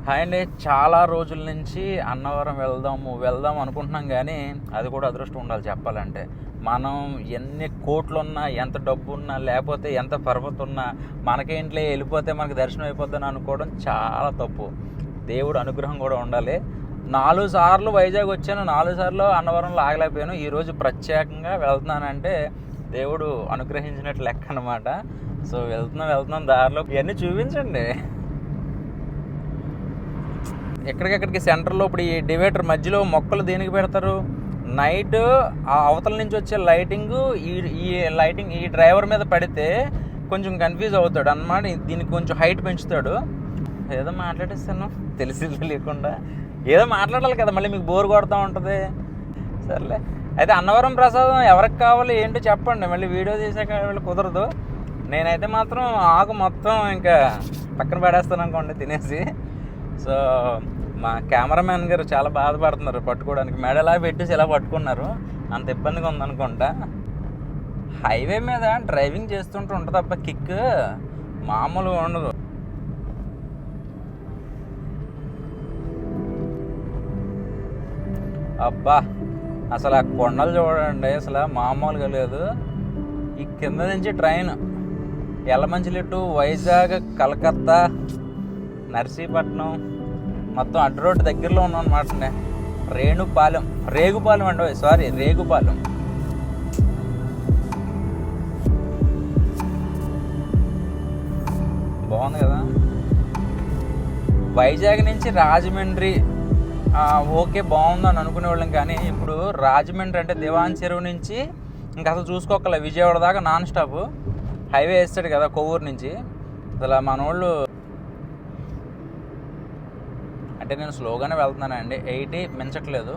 Hi అండి. చాలా రోజుల నుంచి అన్నవరం వెళ్దాం అనుకుంటున్నాం, కానీ అది కూడా అదృష్టం ఉండాలి చెప్పాలంటే. మనం ఎన్ని కోట్లున్నా, ఎంత డబ్బు ఉన్నా, లేకపోతే ఎంత పర్వతం ఉన్నా, మనకేంట్లే వెళ్ళిపోతే మనకు దర్శనం అయిపోద్దని అనుకోవడం చాలా తప్పు. దేవుడు అనుగ్రహం కూడా ఉండాలి. 4 సార్లు వైజాగ్ వచ్చాను, 4 సార్లు అన్నవరంలో ఆగలేకపోయాను. ఈరోజు ప్రత్యేకంగా వెళ్తున్నానంటే దేవుడు అనుగ్రహించినట్టు లెక్క అనమాట. సో వెళ్తున్నాం దారిలో ఇవన్నీ చూపించండి. ఎక్కడికెక్కడికి సెంటర్లో ఇప్పుడు ఈ డివైడర్ మధ్యలో మొక్కలు దేనికి పెడతారు? నైట్ ఆ అవతల నుంచి వచ్చే లైటింగ్ ఈ డ్రైవర్ మీద పడితే కొంచెం కన్ఫ్యూజ్ అవుతాడు అన్నమాట. దీనికి కొంచెం హైట్ పెంచుతాడు. ఏదో మాట్లాడేస్తాను తెలిసి లేకుండా, ఏదో మాట్లాడాలి కదా, మళ్ళీ మీకు బోర్ కొడుతూ ఉంటుంది. సర్లే, అయితే అన్నవరం ప్రసాదం ఎవరికి కావాలి ఏంటో చెప్పండి. మళ్ళీ వీడియో తీసాక వీళ్ళు కుదరదు. నేనైతే మాత్రం ఆకు మొత్తం ఇంకా పక్కన పడేస్తాను అనుకోండి తినేసి. సో మా కెమెరామ్యాన్ గారు చాలా బాధపడుతున్నారు పట్టుకోవడానికి. మెడలా పెట్టేసి ఇలా పట్టుకున్నారు, అంత ఇబ్బందిగా ఉందనుకుంటా. హైవే మీద డ్రైవింగ్ చేస్తుంటే ఉంటుంది అబ్బా కిక్, మామూలుగా ఉండదు. అబ్బా అసలు ఆ కొండలు చూడండి, అసలు మామూలుగా లేదు. ఈ కింద నుంచి ట్రైన్ యలమంచిలి టు వైజాగ్, కలకత్తా, నర్సీపట్నం మొత్తం అడ్డు రోడ్డు దగ్గరలో ఉన్నాం అనమాట. రేగుపాలెం అండి, రేగుపాలెం. బాగుంది కదా. వైజాగ్ నుంచి రాజమండ్రి ఓకే బాగుందని అనుకునేవాళ్ళం, కానీ ఇప్పుడు రాజమండ్రి అంటే దివాన్ చెరువు నుంచి ఇంకా అసలు చూసుకోగల విజయవాడ దాకా నాన్ స్టాప్ హైవే వేస్తాడు కదా కొవ్వూరు నుంచి. అసలు మనోళ్ళు అంటే నేను స్లోగానే వెళ్తున్నానండి, 80 మించట్లేదు.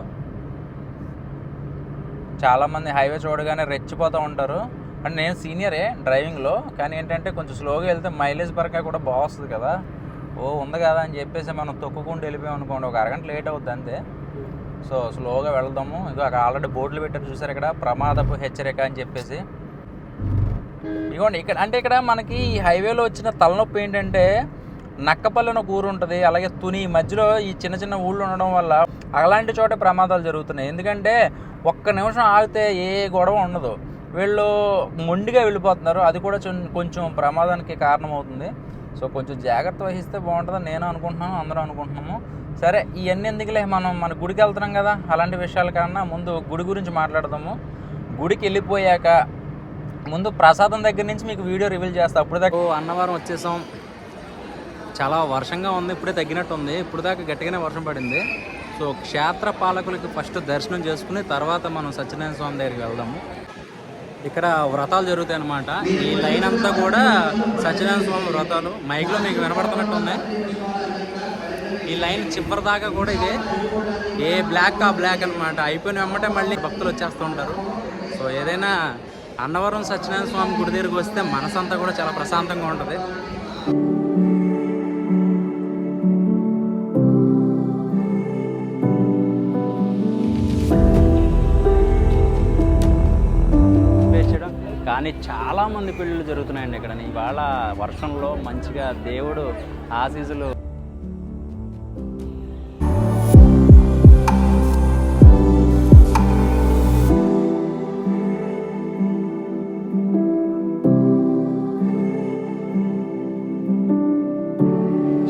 చాలామంది హైవే చూడగానే రెచ్చిపోతూ ఉంటారు. అంటే నేను సీనియరే డ్రైవింగ్లో, కానీ ఏంటంటే కొంచెం స్లోగా వెళ్తే మైలేజ్ పరంగా కూడా బాగా వస్తుంది కదా. ఉంది కదా అని చెప్పేసి మనం తొక్కుకుంటూ వెళ్ళిపోయాం అనుకోండి, ఒక అరగంట లేట్ అవుతుంది అంతే. సో స్లోగా వెళ్దాము. ఇది అక్కడ ఆల్రెడీ బోర్డులు పెట్టారు చూసారు, ఇక్కడ ప్రమాదపు హెచ్చరిక అని చెప్పేసి. ఇదిగోండి ఇక్కడ మనకి ఈ హైవేలో వచ్చిన తలనొప్పి ఏంటంటే, నక్కపల్లి అని ఒక ఊరు ఉంటుంది, అలాగే తుని, మధ్యలో ఈ చిన్న చిన్న ఊళ్ళు ఉండడం వల్ల అలాంటి చోట ప్రమాదాలు జరుగుతున్నాయి. ఎందుకంటే ఒక్క నిమిషం ఆగితే ఏ గొడవ ఉండదు, వీళ్ళు మొండిగా వెళ్ళిపోతున్నారు. అది కూడా కొంచెం ప్రమాదానికి కారణమవుతుంది. సో కొంచెం జాగ్రత్త వహిస్తే బాగుంటుందని నేను అనుకుంటున్నాను, అందరూ అనుకుంటున్నాము. సరే, ఇవన్నీ ఎందుకులే, మన గుడికి వెళ్తున్నాం కదా, అలాంటి విషయాల కన్నా ముందు గుడి గురించి మాట్లాడదాము. గుడికి వెళ్ళిపోయాక ముందు ప్రసాదం దగ్గర నుంచి మీకు వీడియో రివీల్ చేస్తాను. అప్పుడు దాకా అన్నవరం వచ్చేసాం. చాలా వర్షంగా ఉంది, ఇప్పుడే తగ్గినట్టు ఉంది. ఇప్పుడు దాకా గట్టిగానే వర్షం పడింది. సో క్షేత్ర పాలకులకి ఫస్ట్ దర్శనం చేసుకుని తర్వాత మనం సత్యనారాయణ స్వామి దగ్గరికి వెళ్దాము. ఇక్కడ వ్రతాలు జరుగుతాయి అన్నమాట. ఈ లైన్ అంతా కూడా సత్యనారాయణ స్వామి వ్రతాలు. మైక్లో మీకు వినపడుతున్నట్టు ఉన్నాయి. ఈ లైన్ చివరి దాకా కూడా ఇదే, ఏ బ్లాక్ ఆ బ్లాక్ అనమాట. అయిపోయిన వెంబటే మళ్ళీ భక్తులు వచ్చేస్తూ ఉంటారు. సో ఏదైనా అన్నవరం సత్యనారాయణ స్వామి గుడి దగ్గరికి వస్తే మనసంతా కూడా చాలా ప్రశాంతంగా ఉంటుంది. కానీ చాలామంది పెళ్ళిళ్ళు జరుగుతున్నాయండి ఇక్కడ. ఇవాళ వర్షంలో మంచిగా దేవుడు ఆశీస్సులు.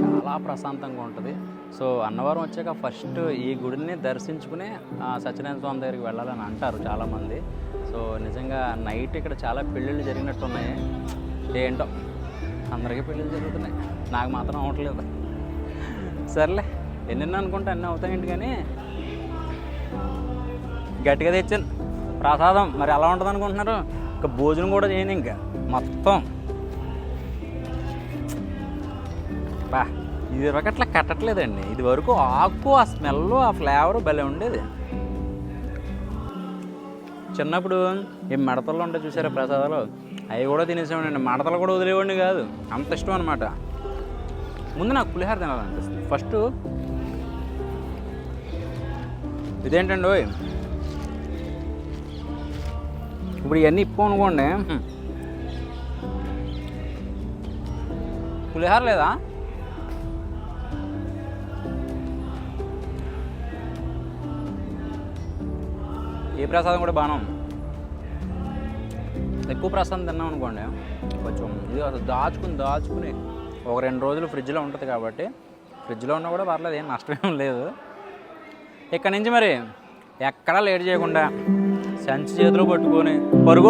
చాలా ప్రశాంతంగా ఉంటుంది. సో అన్నవరం వచ్చాక ఫస్ట్ ఈ గుడిని దర్శించుకుని సత్యనారాయణ స్వామి దగ్గరికి వెళ్ళాలని అంటారు చాలామంది. సో నిజంగా నైట్ ఇక్కడ చాలా పెళ్ళిళ్ళు జరిగినట్టు ఉన్నాయి. ఏంటో అందరికీ పెళ్ళిళ్ళు జరుగుతున్నాయి, నాకు మాత్రం అవ్వట్లేదు. సర్లే, ఎన్నెన్నో అనుకుంటే అన్నీ అవుతాయండి. కానీ గట్టిగా తెచ్చాను ప్రసాదం, మరి అలా ఉంటుంది అనుకుంటున్నారు. ఇంకా భోజనం కూడా చేయను, ఇంకా మొత్తం బా. ఇది వరకు అట్లా కట్టట్లేదండి. ఇది వరకు ఆకు, ఆ స్మెల్, ఆ ఫ్లేవర్ భలే ఉండేది. చిన్నప్పుడు ఈ మడతల్లో ఉంటాయి చూసారా ప్రసాదాలు, అవి కూడా తినేసేవాడిని. మడతలు కూడా వదిలేవాడిని కాదు, అంత ఇష్టం అనమాట. ముందు నాకు పులిహార తినాలనిపిస్తుంది ఫస్ట్. ఇదేంటండి ఇప్పుడు ఇవన్నీ ఇప్పు అనుకోండి, పులిహార లేదా? ఈ ప్రసాదం కూడా బాగానే ఉంది. ఎక్కువ ప్రసాదం తిన్నాం అనుకోండి కొంచెం ఇది అసలు దాచుకుని ఒక 2 రోజులు ఫ్రిడ్జ్లో ఉంటుంది కాబట్టి ఫ్రిడ్జ్లో ఉన్నా కూడా పర్లేదు, ఏం నష్టమేం లేదు. ఇక్కడ నుంచి మరి ఎక్కడా లేట్ చేయకుండా సంచి చేతిలో పట్టుకొని పరుగు